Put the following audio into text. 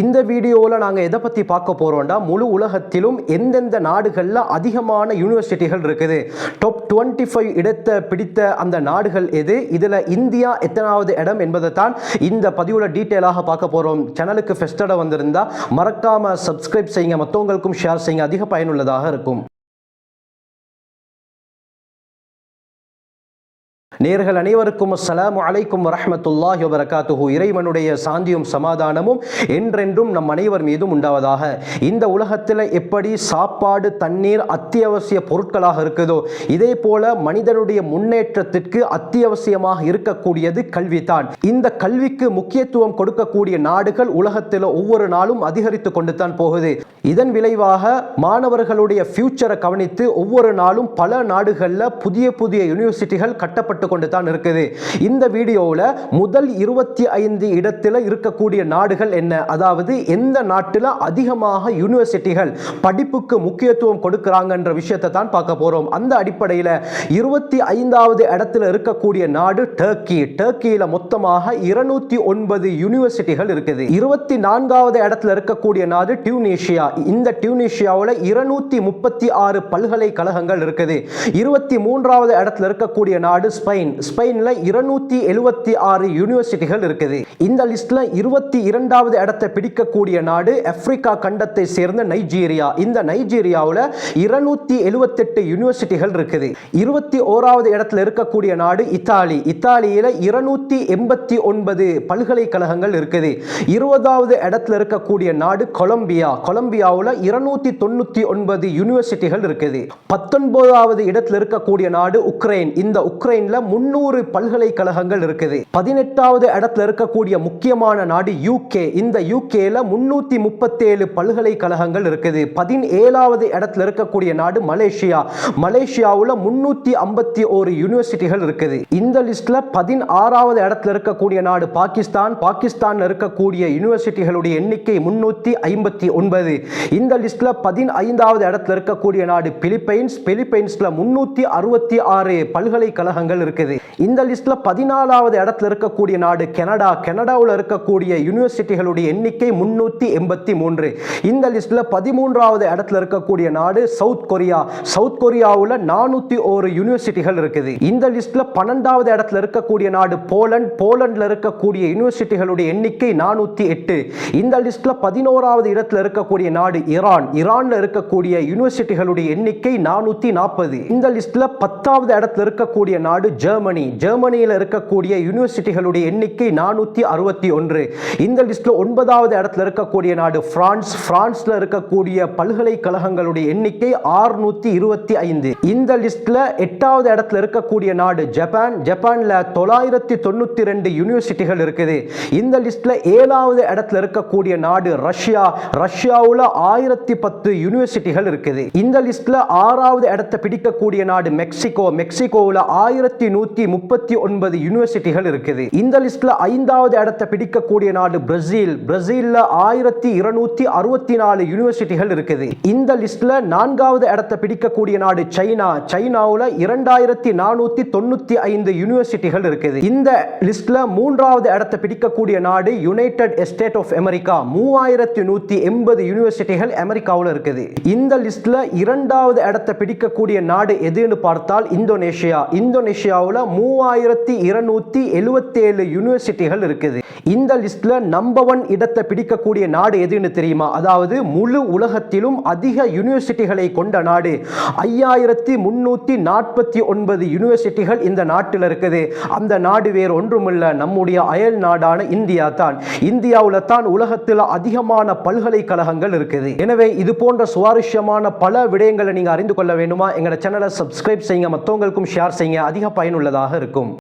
இந்த வீடியோவில் நாங்கள் எதை பற்றி பார்க்க போகிறோம்னா, முழு உலகத்திலும் எந்தெந்த நாடுகளில் அதிகமான யூனிவர்சிட்டிகள் இருக்குது, டாப் 25 இடத்தை பிடித்த அந்த நாடுகள் எது, இதில் இந்தியா எத்தனாவது இடம் என்பதை தான் இந்த பதிவில் டீட்டெயிலாக பார்க்க போகிறோம். சேனலுக்கு ஃபெஸ்டோட வந்திருந்தால் மறக்காமல் சப்ஸ்கிரைப் செய்யுங்க, மற்றவங்களுக்கும் ஷேர் செய்யுங்க, அதிக பயனுள்ளதாக இருக்கும். நேர்கள் அனைவருக்கும் அஸ்ஸலாமு அலைக்கும் வரஹ்மத்துல்லாஹி வபரகாத்துஹு. இறைவனுடைய சாந்தியும் சமாதானமும் என்றென்றும் நம் அனைவர் மீதும் உண்டாவதாக. இந்த உலகத்தில் எப்படி சாப்பாடு தண்ணீர் அத்தியாவசிய பொருட்களாக இருக்குதோ, இதே போல மனிதனுடைய முன்னேற்றத்திற்கு அத்தியாவசியமாக இருக்கக்கூடியது கல்விதான். இந்த கல்விக்கு முக்கியத்துவம் கொடுக்கக்கூடிய நாடுகள் உலகத்தில் ஒவ்வொரு நாளும் அதிகரித்து கொண்டு தான் போகுது. இதன் விளைவாக மாணவர்களுடைய ஃபியூச்சரை கவனித்து ஒவ்வொரு நாளும் பல நாடுகளில் புதிய புதிய யூனிவர்சிட்டிகள் கட்டப்பட்டு கொண்டு தான் இருக்குது. இந்த வீடியோவில் முதல் 25 இடத்தில் இருக்கக்கூடிய நாடுகள் என்ன, அதாவது எந்த நாட்டில் அதிகமாக யூனிவர்சிட்டிகள் படிப்புக்கு முக்கியத்துவம் கொடுக்கிறாங்கன்ற விஷயத்தை தான் பார்க்க போறோம். அந்த அடிப்படையில் 25வது இடத்தில் இருக்கக்கூடிய நாடு டர்க்கி. டர்க்கியில் மொத்தமாக 209 யூனிவர்சிட்டிகள் இருக்குது. 24வது இடத்தில் இருக்கக்கூடிய நாடு டியூனிஷியா. இந்த டியூனிஷியாவில் 236 பல்கலைக்கழகங்கள் இருக்குது. 23வது இடத்தில் இருக்கக்கூடிய நாடு ஸ்பெயின். ஸ்பெயின்ல 276 யூனிவர்சிட்டிகள் இருக்குது. இந்த லிஸ்ட்ல 22வது இடத்தை பிடிக்கக்கூடிய நாடு ஆப்பிரிக்கா கண்டத்தை சேர்ந்த நைஜீரியா. இந்த நைஜீரியாவில் 278 யூனிவர்சிட்டிகள் இருக்குது. 21வது இடத்துல இருக்கக்கூடிய நாடு இத்தாலி. இத்தாலியில 289 பல்கலைக்கழகங்கள் இருக்குது. 20வது இடத்துல இருக்கக்கூடிய நாடு கொலம்பியா. கொலம்பியாவில் 299 யூனிவர்சிட்டிகள் இருக்குது. 19வது இடத்துல இருக்கக்கூடிய நாடு உக்ரைன். இந்த உக்ரைன்ல 300 பல்கலைக்கழகங்கள் இருக்குது. 18வது இடத்துல இருக்கக்கூடிய முக்கியமான நாடு யூகே. இந்த யூகேல 337 பல்கலைக்கழகங்கள் இருக்குது. 17வது இடத்துல இருக்கக்கூடிய நாடு மலேசியா. மலேசியாவுல 351 யூனிவர்சிட்டிகள் இருக்குது. இந்த லிஸ்ட்ல 16வது இடத்துல இருக்கக்கூடிய நாடு பாகிஸ்தான். பாகிஸ்தான்ல இருக்கக்கூடிய யூனிவர்சிட்டிகளுடைய எண்ணிக்கை 359. இந்த லிஸ்ட்ல 15வது இடத்துல இருக்கக்கூடிய நாடு பிலிப்பைன்ஸ். பிலிப்பைன்ஸ்ல 366 பல்கலைக்கழகங்கள் இருக்குது. இந்த லிஸ்ட்ல 14வது இடத்துல இருக்கக்கூடிய நாடு கனடா. கனடாவில் இருக்கக்கூடிய யூனிவர்சிட்டிகளுடைய எண்ணிக்கை 383. இந்த லிஸ்ட்ல 13வது இடத்துல இருக்கக்கூடிய நாடு சவுத் கொரியா. சவுத் கொரியாவில் 401 யூனிவர்சிட்டிகள் இருக்குது. இந்த லிஸ்ட்ல 12வது இடத்துல இருக்கக்கூடிய நாடு போலந்து. போலந்துல இருக்கக்கூடிய யூனிவர்சிட்டிகளுடைய எண்ணிக்கை 408. இந்த லிஸ்ட்ல 11வது இடத்துல இருக்கக்கூடிய நாடு ஈரான். ஈரான்ல இருக்கக்கூடிய யூனிவர்சிட்டிகளுடைய எண்ணிக்கை 440. இந்த லிஸ்ட்ல 10வது இடத்துல இருக்கக்கூடிய நாடு ஜெர்மனி. ஜெர்மனியில் இருக்கக்கூடிய யூனிவர்சிட்டிகளுடைய எண்ணிக்கை 461. இந்த லிஸ்ட்ல 9வது இடத்துல இருக்கக்கூடிய நாடு பிரான்ஸ். பிரான்ஸ்ல இருக்கக்கூடிய பல்கலைக்கழகங்களுடைய எண்ணிக்கை 625. இந்த லிஸ்ட்ல 8வது இடத்துல இருக்கக்கூடிய நாடு ஜப்பான். ஜப்பான்ல 992 யூனிவர்சிட்டிகள் இருக்குது. இந்த லிஸ்ட்ல 7வது இடத்துல இருக்கக்கூடிய நாடு ரஷ்யா. ரஷ்யாவுல 1010 யூனிவர்சிட்டிகள் இருக்குது. இந்த லிஸ்ட்ல 6வது இடத்தை பிடிக்கக்கூடிய நாடு மெக்சிகோ. மெக்சிகோவுல 1139 யூனிவர்சிட்டிகள் இருக்குது. இந்த லிஸ்ட்ல 5வது இடத்தை பிடிக்கக்கூடிய நாடு பிரேசில். பிரேசில்ல 1264 யூனிவர்சிட்டிகள் இருக்குது. இந்த லிஸ்ட்ல 4வது இடத்தை பிடிக்கக்கூடிய நாடு சைனா. சைனாவுல 2495 யூனிவர்சிட்டிகள் இருக்குது. இந்த லிஸ்ட்ல 3வது இடத்தை பிடிக்கக்கூடிய நாடு யுனைடெட் ஸ்டேட் ஆஃப் அமெரிக்கா. 3180 யூனிவர்சிட்டிகள் அமெரிக்காவுல இருக்குது. இந்த லிஸ்ட்ல 2வது இடத்தை பிடிக்கக்கூடிய நாடு எதுன்னு பார்த்தால் இந்தோனேஷியா. இந்தோனேஷியாவில் 3277 யூனிவர்சிட்டிகள் இருக்குது. இந்த லிஸ்ட்ல நம்பர் 1 இடத்தை பிடிக்கக்கூடிய நாடு எதுன்னு தெரியுமா? அதாவது முழு உலகத்திலும் அதிக யூனிவர்சிட்டிகளை கொண்ட நாடு. 5349 யூனிவர்சிட்டிகள் இந்த நாட்டில் இருக்குது. அந்த நாடு வேறு ஒன்றுமில்லை, நம்முடைய அயல் நாடான இந்தியா தான். இந்தியாவில் தான் உலகத்தில் அதிகமான பல்கலைக்கழகங்கள் இருக்குது. எனவே இது போன்ற சுவாரஸ்யமான பல விடயங்களை நீங்க அறிந்து கொள்ள வேண்டுமா? எங்களோட சேனலை சப்ஸ்கிரைப் செய்யுங்க, மற்றவங்களுக்கும் ஷேர் செய்யுங்க, அதிக பயனுள்ளதாக இருக்கும்.